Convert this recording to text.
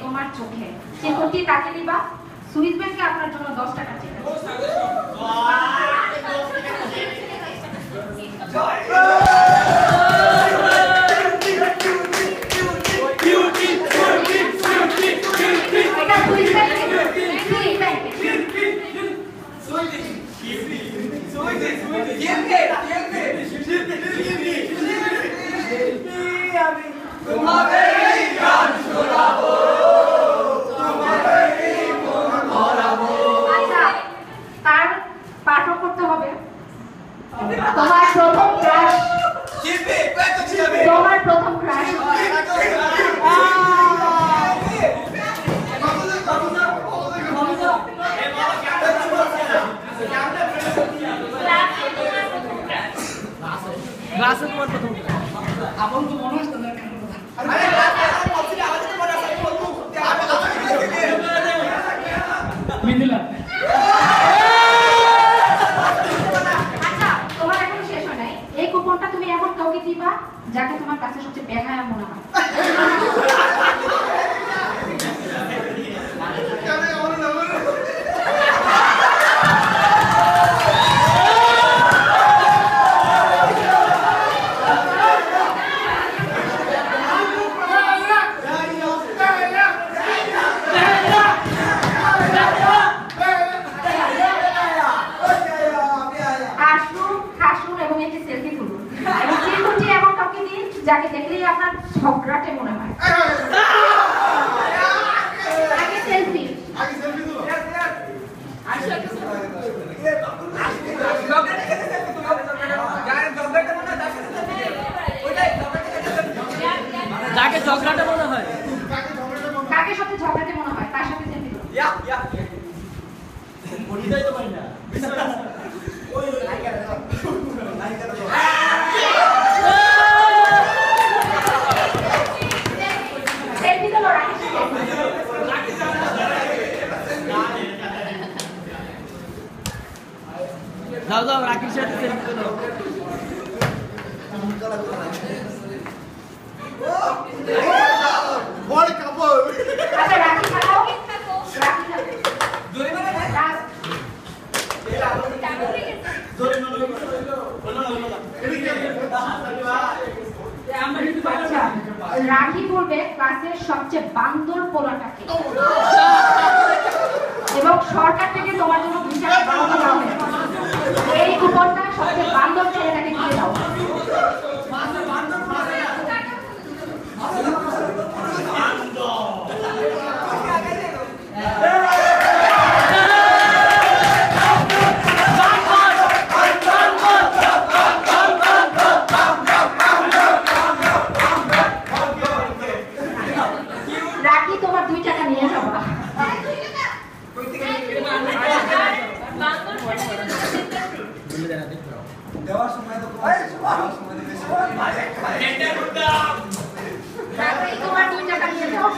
তোমার চোখে চিরকুটটি তাকে দিবা। সুইস ব্যাংকে আপনার জন্য 10 টাকা চেক আছে। তার পাঠও করতে হবে। তোমার প্রথম ক্রাশ, তোমার প্রথম ক্রাশ গ্লাসে তোমার প্রথম আপন তো মনে হচ্ছে না মিদিলা। আচ্ছা, তোমার এখন শেষ হয় নাই। এই কুপনটা তুমি এখন কাউকে দিবা যাকে তোমার কাছে সবচেয়ে বেহায়া মনে হয়। যাকে দেখলেই আপনার ঝগড়াটে মনে হয়। আগে সেলফি যাকে ঝগড়াটে মনে হয়, কাকে সাথে ঝগড়াটে মনে হয় তার সাথে সেলফি বলিদাই তো পারি না। যাও যাও রাকির সাথে সেলফি তুলো। বড় কাপড়। আচ্ছা রাকি খাও, রাকি খাও। জোরে মানে না এরা আলো কাপড় জোরে মানে বলো না আচ্ছা, রাখি বলবে ক্লাসের সবচেয়ে বান্দর পোলাটাকে এবং সরকার থেকে তোমার জন্য বিশাল বান্দর হবে। এই কুপনটা সবচেয়ে বান্দর ছেলেটাকে দিয়ে দাও। রাখি তোমার 2 টাকা নিয়ে যাবা। দেওয়ার সময় তো তোমার 2 টাকা নিয়ে যাও।